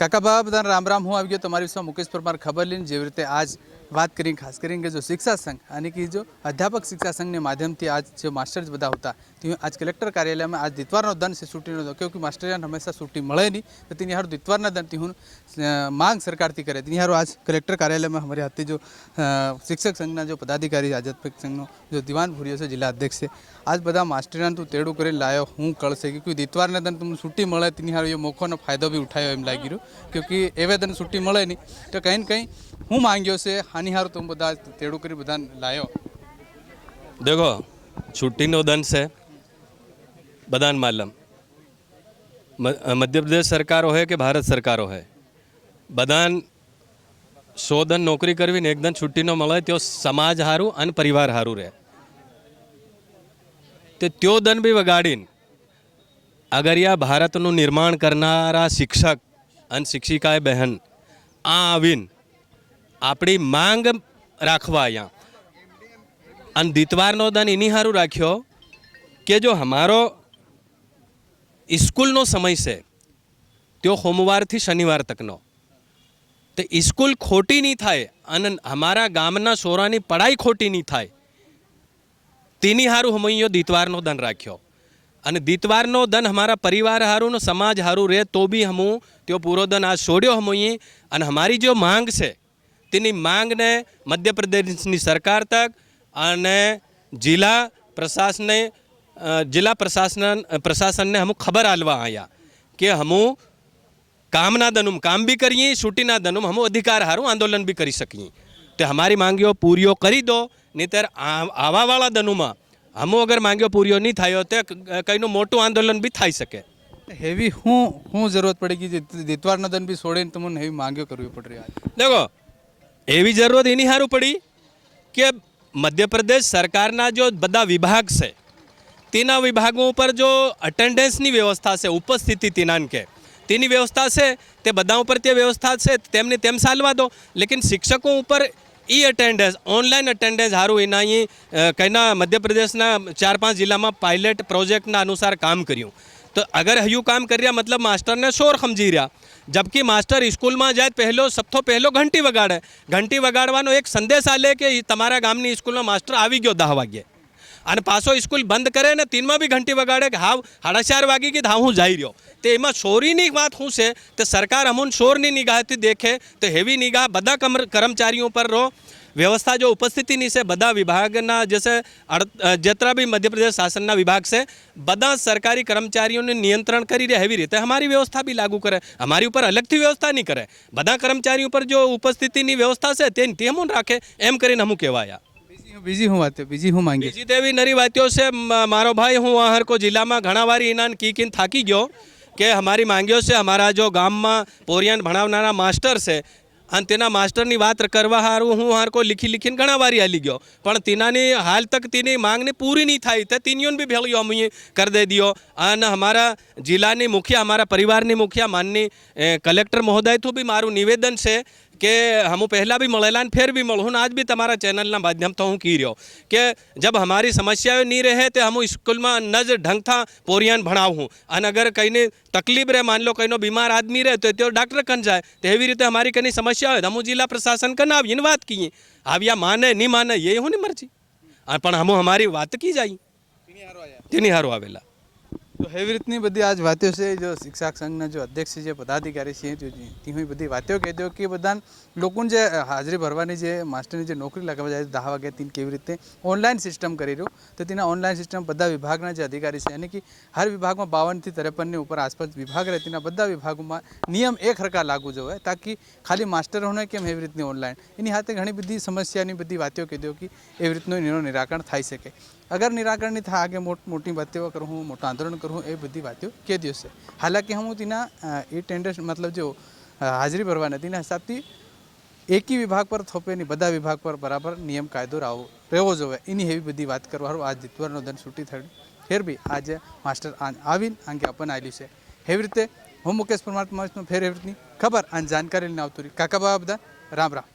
કાકાબા બધાને રામ રામ। હું આવી ગયો તમારી વિશે મુકેશ પરમાર ખબર લઈને જેવી રીતે આજ વાત કરી ખાસ કરીને जो शिक्षा संघ यानी कि जो अध्यापक शिक्षा संघ ने माध्यम थी आज जो मास्टर्स बधा होता थी आज कलेक्टर कार्यालय में आज दितवारनो दंड से छुट्टी नो क्योंकि मास्टरियान हमेशा छुट्टी मळे नहीं तो तीन हारू दितवारना दंड थी हूँ मांग सरकार थी करे तीन हारू आज कलेक्टर कार्यालय में हमारे हाथी जो शिक्षक संघना जो पदाधिकारी अध्यापक संघ जो दीवान भूरियो से जिला अध्यक्ष है आज बधा मास्टरियान तू तेड़ू कर लायो हूँ कळशे क्योंकि दितवारना दंड तुम छुट्टी मळे तीन हारू ये मोखोनो फायदो भी उठायो एम लागी रह्यो क्योंकि एवे दंड छुट्टी मळे नहीं तो कहीं न कहीं हूँ मांग्यो से हानिहार तुम बधा तेड़ू कर बधा लायो। देखो छुट्टी नो दंड से बधान मालूम मध्य प्रदेश सरकार हो कि भारत सरकार हो बधान 100 दिन नौकरी करवी ने एक दिन छुट्टी नो मळे तो समाज हारू अन परिवार हारू रहे त्यो दन भी वगाड़ीने अगर या भारत नु निर्माण करनारा शिक्षक अन शिक्षिकाए बहन आवीन आपणी मांग राखवा अँ अन दितवारनो दन इनी हारू राख्यो कि जो हमारो स्कूल नो समय से त्यो सोमवार थी शनिवार तकनो तो स्कूल खोटी नहीं थाय अन हमारा गामना छोरानी पढ़ाई खोटी नहीं थाय तीनी हारू हम अँ दितवारनो दन राख्यो अने दितवारनो दन हमारा परिवार हारू नो समाज हारू रहे तो भी हम त्यो पूरो दन आज छोड़्यो हम अँ अने हमारी जो मांग से तेनी मांग ने मध्य प्रदेश की सरकार तक अने जिला प्रशासन ने हम खबर आलवा आया कि हम कामना दनुम काम भी करिए छुट्टीना दनुम हम अधिकार हारू आंदोलन भी करी सकिए तो हमारी मांगियों पूरीओ करी दो नहींतर आवा वाला दनुमा हम अगर मांगियों पूरीओ नहीं थायो तो कईनो मोटू आंदोलन भी थाई सके। हेवी हूँ जरूरत पड़ेगी दितवारनो दंड भी छोड़े तुमने हेवी मांगियों करवी पड़ रही है। देखो एवी जरूरत इनी हारू पड़ी कि मध्य प्रदेश सरकारना जो बधा विभाग से तीना विभागों पर जो अटेन्डन्सनी व्यवस्था से उपस्थिति तीनान के तीनी व्यवस्था से ते बधा ऊपर ते व्यवस्था से तेमने तेम सालवा दो लेकिन शिक्षकों ऊपर ई अटेन्डन्स ऑनलाइन अटेन्डन्स हारू एना ये कहना मध्य प्रदेशना 4-5 जिला में पायलट प्रोजेक्टना अनुसार काम कर्युं तो अगर हयू काम कर रहा मतलब मास्टर ने शोर समझी रहा जबकि मास्टर स्कूल में जाए पहलो सब तो पहलो घंटी वगाड़े घंटी वगाड़वानो एक संदेश आले कि तमारा गामनी स्कूल में मास्टर आवी गयो 10 वाग्ये अने पाछो स्कूल बंद करे ने 3 में भी घंटी वगाड़े कि हाव 4:30 वागी कि हाँ हूँ जाई रह्यो तो एमां चोरीनी बात शू है तो सरकार अमून चोरनी निगाहथी देखे तो हेवी निगाह बधा कर्मचारीओं पर रो व्यवस्था जो उपस्थिति नहीं से बधा विभागना जैसे जितना भी मध्य प्रदेश शासनना विभाग से बधा सरकारी कर्मचारीओं ने नियंत्रण करी रहे हेवी रीते हमारी व्यवस्था भी लागू करे हमारी ऊपर अलग थी व्यवस्था नहीं करे बधा कर्मचारीओं पर जो उपस्थिति नी व्यवस्था से ते हमून राखे एम करीने हमू कहेवाया। बीजी हूँ बात बीजी हूँ मांगी बीजी तो एवी नरी बातों से मारो भाई हूँ आहर को जिला में घणा वारी इनान कीकीन थाकी गयो कि हमारी मांगियों से हमारा जो गाम में पोरियान भणावनारा मास्टर से अन तेना मास्टरनी बात करवा हारू हूँ हार को लिखीने घणा वारी हाली गयो पण तीनानी हाल तक तीनी मांगनी पूरी नहीं थाई तो तीनियों भी भेळियो अमी कर दे दियो अन हमारा जिलानी मुखिया हमारा परिवारनी मुखिया माननी कलेक्टर महोदय तो भी मारू निवेदन से कि हम पहला भी मळेला फिर भी मळूँ आज भी तमारा चैनलना माध्यम तो हूँ की रह्यो कि जब हमारी समस्याएं नहीं रहे तो हम स्कूल में नज ढंग था पोरियान भणावूँ अन अगर कहीं तकलीफ रहे मान लो कहीं बीमार आदमी रहे तो डॉक्टर कन जाए तो एवी रीते हमारी कहीं समस्या हो हम जिला प्रशासन कन आवीए बात कीए अब या माने नहीं माने ये हूँ नहीं मर्जी पण हम हमारी बात की जाई तेनी हारो आवेला। तो हेवी रीतनी बधी आज बातों से जो शिक्षक संघना जो अध्यक्ष जो पदाधिकारी है ती बधी बातों कह दो कि बधा लोगों जे हाजरी भरवानी जे मास्टरनी जे नौकरी लगावा जाए 10 वागे तीन केवी रीते ऑनलाइन सिस्टम करी रह्यो तो तीना ऑनलाइन सिस्टम बधा विभागना जे अधिकारी है यानी कि हर विभाग में 52 થી 53 ऊपर आसपास विभाग रहती बधा विभागों में नियम एक हरका लागू जो है ताकि खाली मास्टर होने केम एवी रीतनी ऑनलाइन एनी हाथे घणी बधी समस्यानी बधी बातों कह दो कि एवी रीतनु निराकरण थई सके अगर निराकरण नहीं था आगे मोटी बातें करूँ मोटा आंदोलन करूँ ये बधी बातें कह दियो से हालांकि हम तीना अटेन्डन्स मतलब जो हाजरी भरवाना तीना हिसाब थी एक ही विभाग पर थोपे नहीं बधा विभाग पर बराबर नियम कायदो रहो जो है इनी हेवी बधी बात करवा आज दितवारनो दंड छूटी थी फिर भी आज मास्टर आवीन आगे अपन आयलू से हेवी रीते हूँ मुकेश परमार फेर हेवी रीतनी खबर आज जानकारी लेने आवती रही काका बाबा बधा राम राम।